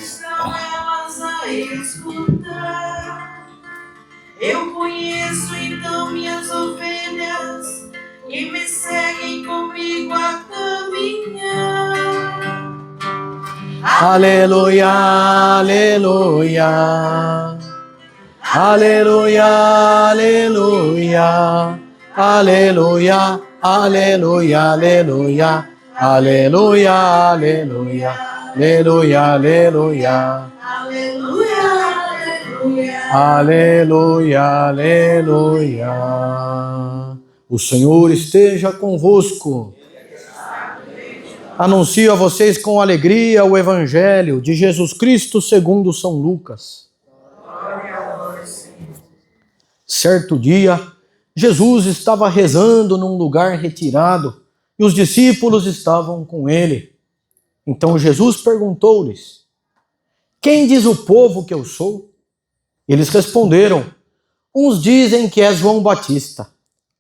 estão elas a escutar. Eu conheço então minhas ovelhas que me seguem comigo a caminhar. Aleluia, aleluia. Aleluia, aleluia. Aleluia, aleluia, aleluia. Aleluia, aleluia. Aleluia, aleluia. Aleluia, aleluia. Aleluia, aleluia. O Senhor esteja convosco. Anuncio a vocês com alegria o Evangelho de Jesus Cristo segundo São Lucas. Certo dia, Jesus estava rezando num lugar retirado e os discípulos estavam com ele. Então Jesus perguntou-lhes: quem diz o povo que eu sou? Eles responderam: uns dizem que és João Batista,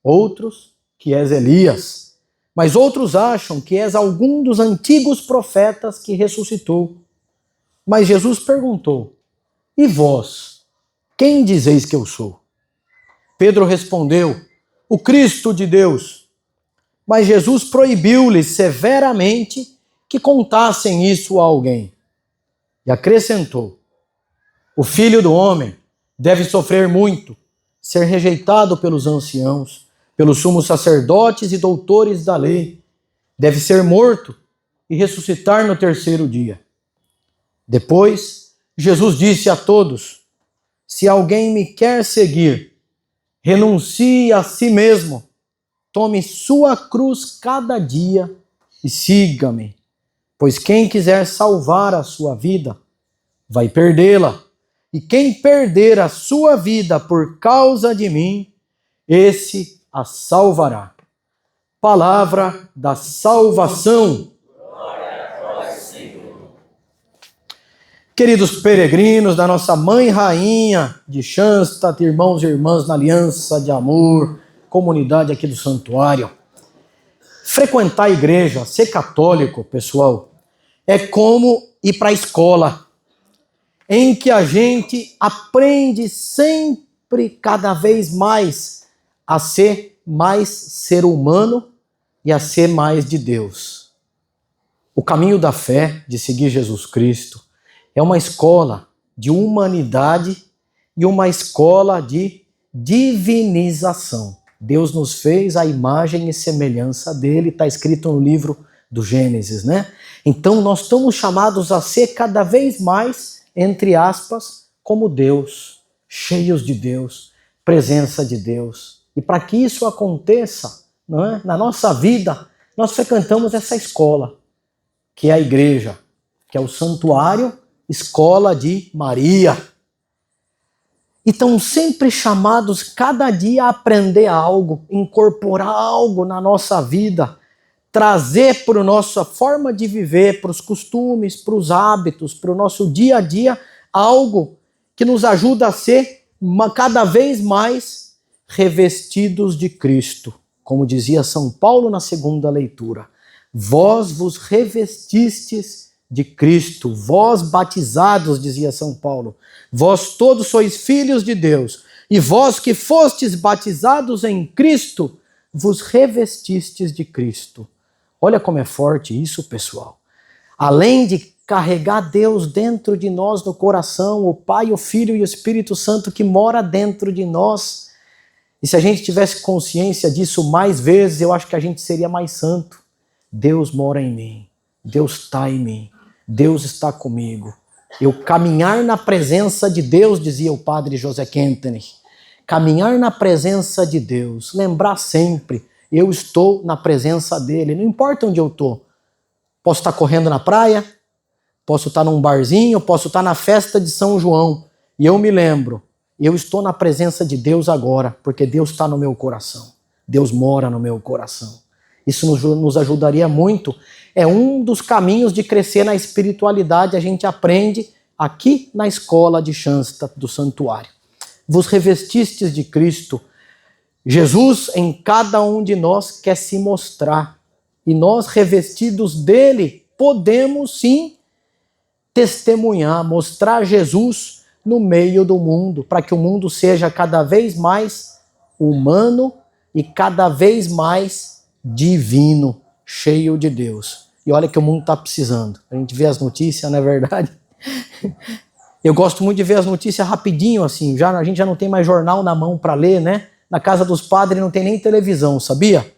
outros que és Elias, mas outros acham que és algum dos antigos profetas que ressuscitou. Mas Jesus perguntou: e vós, quem dizeis que eu sou? Pedro respondeu: o Cristo de Deus. Mas Jesus proibiu-lhes severamente que contassem isso a alguém. E acrescentou: o Filho do Homem deve sofrer muito, ser rejeitado pelos anciãos, pelos sumos sacerdotes e doutores da lei, deve ser morto e ressuscitar no terceiro dia. Depois, Jesus disse a todos: se alguém me quer seguir, renuncie a si mesmo, tome sua cruz cada dia e siga-me. Pois quem quiser salvar a sua vida, vai perdê-la. E quem perder a sua vida por causa de mim, esse a salvará. Palavra da salvação. Queridos peregrinos da nossa Mãe Rainha de Schanstatt, irmãos e irmãs na aliança de amor, comunidade aqui do santuário. Frequentar a igreja, ser católico, pessoal, é como ir para a escola, em que a gente aprende sempre, cada vez mais, a ser mais ser humano e a ser mais de Deus. O caminho da fé, de seguir Jesus Cristo, é uma escola de humanidade e uma escola de divinização. Deus nos fez a imagem e semelhança dele, está escrito no livro do Gênesis, né? Então nós estamos chamados a ser cada vez mais, entre aspas, como Deus, cheios de Deus, presença de Deus. E para que isso aconteça, não é? Na nossa vida, nós frequentamos essa escola, que é a igreja, que é o santuário, escola de Maria. E estão sempre chamados cada dia a aprender algo, incorporar algo na nossa vida, trazer para a nossa forma de viver, para os costumes, para os hábitos, para o nosso dia a dia, algo que nos ajuda a ser cada vez mais revestidos de Cristo. Como dizia São Paulo na segunda leitura: vós vos revestistes de Cristo, vós batizados, dizia São Paulo, vós todos sois filhos de Deus, e vós que fostes batizados em Cristo, vos revestistes de Cristo. Olha como é forte isso, pessoal. Além de carregar Deus dentro de nós no coração, o Pai, o Filho e o Espírito Santo que mora dentro de nós, e se a gente tivesse consciência disso mais vezes, eu acho que a gente seria mais santo. Deus mora em mim, Deus está em mim, Deus está comigo. Eu caminhar na presença de Deus, dizia o padre José Kentenich, caminhar na presença de Deus, lembrar sempre, eu estou na presença dele, não importa onde eu estou. Posso estar correndo na praia, posso estar num barzinho, posso estar na festa de São João, e eu me lembro, eu estou na presença de Deus agora, porque Deus está no meu coração, Deus mora no meu coração. Isso nos ajudaria muito. É um dos caminhos de crescer na espiritualidade. A gente aprende aqui na escola de Schanstatt, do santuário. Vos revestistes de Cristo. Jesus em cada um de nós quer se mostrar. E nós, revestidos dele, podemos sim testemunhar, mostrar Jesus no meio do mundo, para que o mundo seja cada vez mais humano e cada vez mais divino, cheio de Deus. E olha que o mundo está precisando. A gente vê as notícias, não é verdade? Eu gosto muito de ver as notícias rapidinho, assim. A gente já não tem mais jornal na mão para ler, né? Na casa dos padres não tem nem televisão, sabia?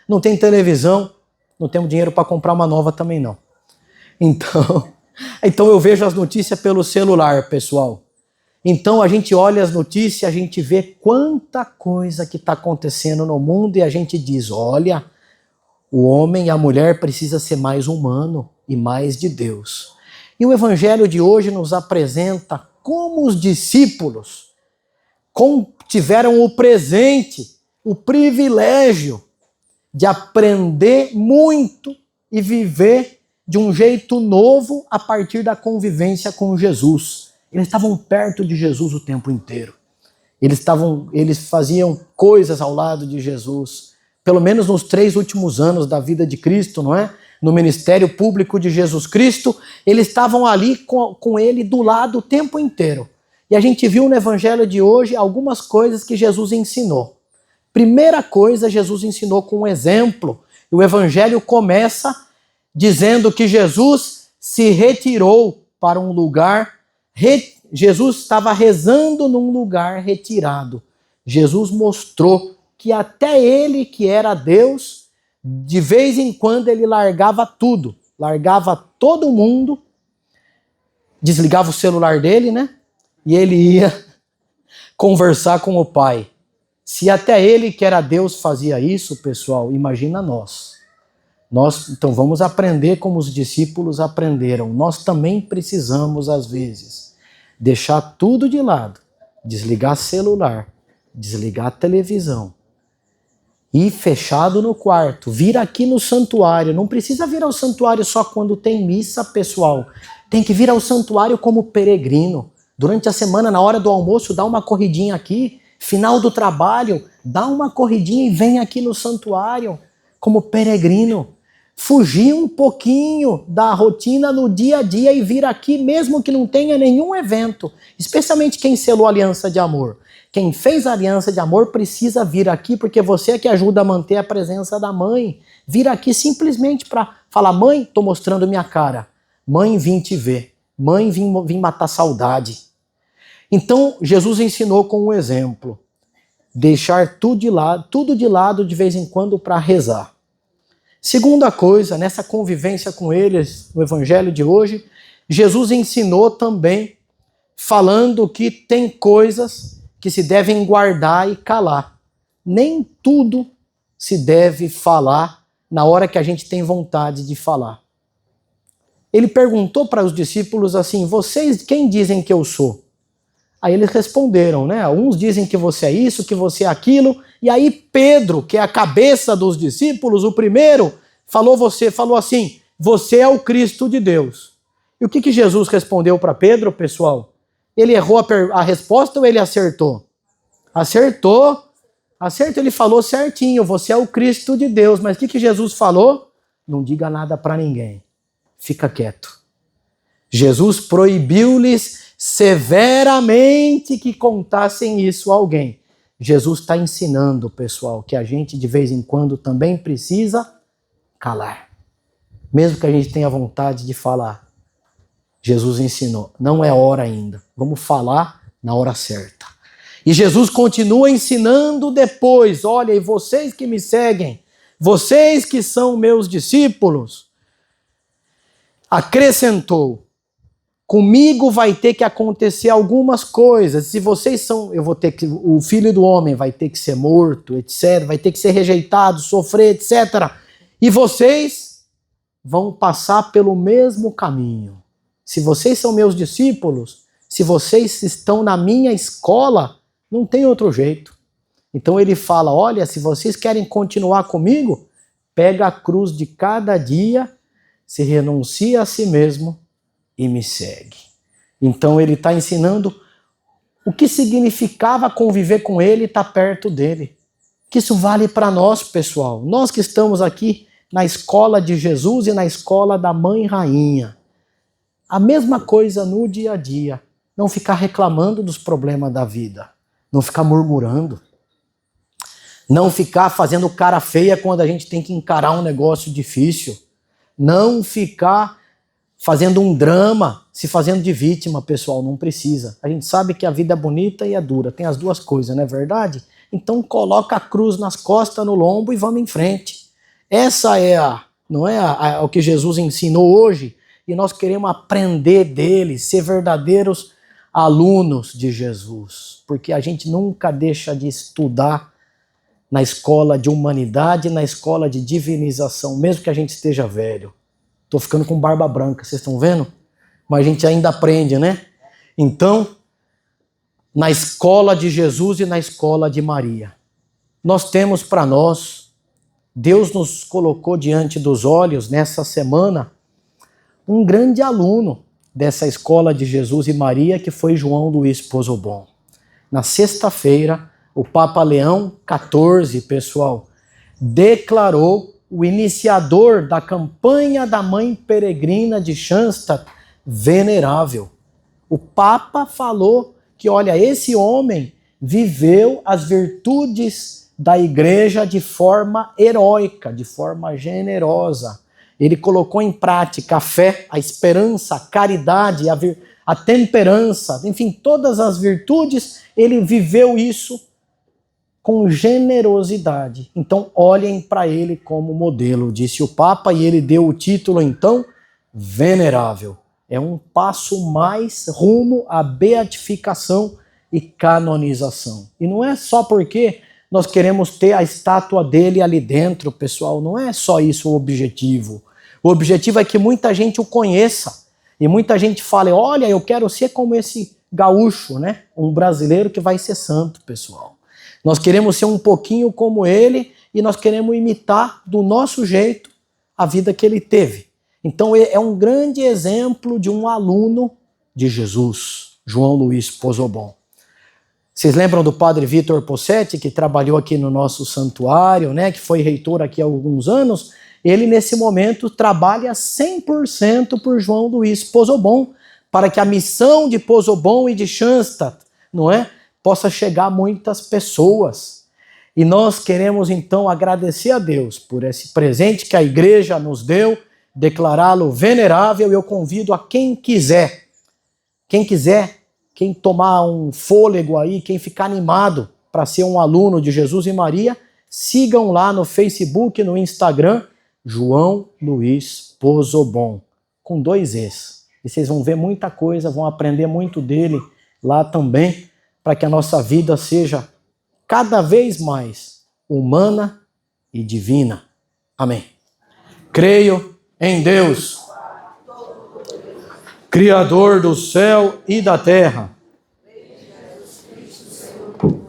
Não tem televisão, não temos dinheiro para comprar uma nova também não. Então eu vejo as notícias pelo celular, pessoal. Então a gente olha as notícias, a gente vê quanta coisa que está acontecendo no mundo e a gente diz, olha, o homem e a mulher precisam ser mais humano e mais de Deus. E o evangelho de hoje nos apresenta como os discípulos tiveram o presente, o privilégio de aprender muito e viver de um jeito novo a partir da convivência com Jesus. Eles estavam perto de Jesus o tempo inteiro. Eles faziam coisas ao lado de Jesus. Pelo menos nos 3 últimos anos da vida de Cristo, não é? No ministério público de Jesus Cristo, eles estavam ali com ele do lado o tempo inteiro. E a gente viu no evangelho de hoje algumas coisas que Jesus ensinou. Primeira coisa, Jesus ensinou com um exemplo. O evangelho começa dizendo que Jesus se retirou para um lugar. Jesus estava rezando num lugar retirado. Jesus mostrou que até ele, que era Deus, de vez em quando ele largava tudo. Largava todo mundo, desligava o celular dele, né? E ele ia conversar com o Pai. Se até ele, que era Deus, fazia isso, pessoal, imagina nós. Então vamos aprender como os discípulos aprenderam. Nós também precisamos, às vezes, deixar tudo de lado, desligar celular, desligar a televisão, ir fechado no quarto, vir aqui no santuário. Não precisa vir ao santuário só quando tem missa, pessoal. Tem que vir ao santuário como peregrino. Durante a semana, na hora do almoço, dá uma corridinha aqui. Final do trabalho, dá uma corridinha e vem aqui no santuário como peregrino. Fugir um pouquinho da rotina no dia a dia e vir aqui mesmo que não tenha nenhum evento. Especialmente quem selou a aliança de amor. Quem fez a aliança de amor precisa vir aqui porque você é que ajuda a manter a presença da mãe. Vir aqui simplesmente para falar, mãe, estou mostrando minha cara. Mãe, vim te ver. Mãe, vim matar saudade. Então, Jesus ensinou com um exemplo. Deixar tudo de lado de vez em quando para rezar. Segunda coisa, nessa convivência com eles, no evangelho de hoje, Jesus ensinou também, falando que tem coisas que se devem guardar e calar. Nem tudo se deve falar na hora que a gente tem vontade de falar. Ele perguntou para os discípulos assim, vocês quem dizem que eu sou? Aí eles responderam, né? Uns dizem que você é isso, que você é aquilo. E aí Pedro, que é a cabeça dos discípulos, o primeiro, falou assim, você é o Cristo de Deus. E o que Jesus respondeu para Pedro, pessoal? Ele errou a resposta ou ele acertou? Acertou, ele falou certinho, você é o Cristo de Deus. Mas o que Jesus falou? Não diga nada para ninguém, fica quieto. Jesus proibiu-lhes severamente que contassem isso a alguém. Jesus está ensinando, pessoal, que a gente de vez em quando também precisa calar. Mesmo que a gente tenha vontade de falar. Jesus ensinou, não é hora ainda. Vamos falar na hora certa. E Jesus continua ensinando depois. Olha, e vocês que me seguem, vocês que são meus discípulos, acrescentou, comigo vai ter que acontecer algumas coisas. Se vocês são, o filho do homem vai ter que ser morto, etc. Vai ter que ser rejeitado, sofrer, etc. E vocês vão passar pelo mesmo caminho. Se vocês são meus discípulos, se vocês estão na minha escola, não tem outro jeito. Então ele fala, olha, se vocês querem continuar comigo, pega a cruz de cada dia, se renuncia a si mesmo e me segue. Então ele está ensinando o que significava conviver com ele e estar perto dele. Que isso vale para nós, pessoal. Nós que estamos aqui na escola de Jesus e na escola da Mãe Rainha. a mesma coisa no dia a dia. Não ficar reclamando dos problemas da vida. Não ficar murmurando. Não ficar fazendo cara feia quando a gente tem que encarar um negócio difícil. Não ficar fazendo um drama, se fazendo de vítima, pessoal, não precisa. A gente sabe que a vida é bonita e é dura, tem as duas coisas, não é verdade? Então coloca a cruz nas costas, no lombo e vamos em frente. Essa é o que Jesus ensinou hoje e nós queremos aprender dele, ser verdadeiros alunos de Jesus, porque a gente nunca deixa de estudar na escola de humanidade, na escola de divinização, mesmo que a gente esteja velho. Estou ficando com barba branca, vocês estão vendo? Mas a gente ainda aprende, né? Então, na escola de Jesus e na escola de Maria, nós temos para nós, Deus nos colocou diante dos olhos nessa semana, um grande aluno dessa escola de Jesus e Maria, que foi João Luiz Pozobon. Na sexta-feira, o Papa Leão XIV, pessoal, declarou o iniciador da campanha da Mãe Peregrina de Schanstatt venerável. O Papa falou que, olha, esse homem viveu as virtudes da igreja de forma heróica, de forma generosa. Ele colocou em prática a fé, a esperança, a caridade, a temperança, enfim, todas as virtudes, ele viveu isso com generosidade. Então, olhem para ele como modelo, disse o Papa, e ele deu o título, então, venerável. É um passo mais rumo à beatificação e canonização. E não é só porque nós queremos ter a estátua dele ali dentro, pessoal, não é só isso o objetivo. O objetivo é que muita gente o conheça, e muita gente fale, olha, eu quero ser como esse gaúcho, né? Um brasileiro que vai ser santo, pessoal. Nós queremos ser um pouquinho como ele e nós queremos imitar do nosso jeito a vida que ele teve. Então é um grande exemplo de um aluno de Jesus, João Luiz Pozobon. Vocês lembram do padre Vitor Possetti, que trabalhou aqui no nosso santuário, né, que foi reitor aqui há alguns anos? Ele, nesse momento, trabalha 100% por João Luiz Pozobon, para que a missão de Pozobon e de Schanstatt, não é, possa chegar a muitas pessoas. E nós queremos, então, agradecer a Deus por esse presente que a igreja nos deu, declará-lo venerável. Eu convido a quem quiser, quem tomar um fôlego aí, quem ficar animado para ser um aluno de Jesus e Maria, sigam lá no Facebook, no Instagram, João Luiz Pozobon, com 2 Es. E vocês vão ver muita coisa, vão aprender muito dele lá também, para que a nossa vida seja cada vez mais humana e divina. Amém. Creio em Deus, Criador do céu e da terra,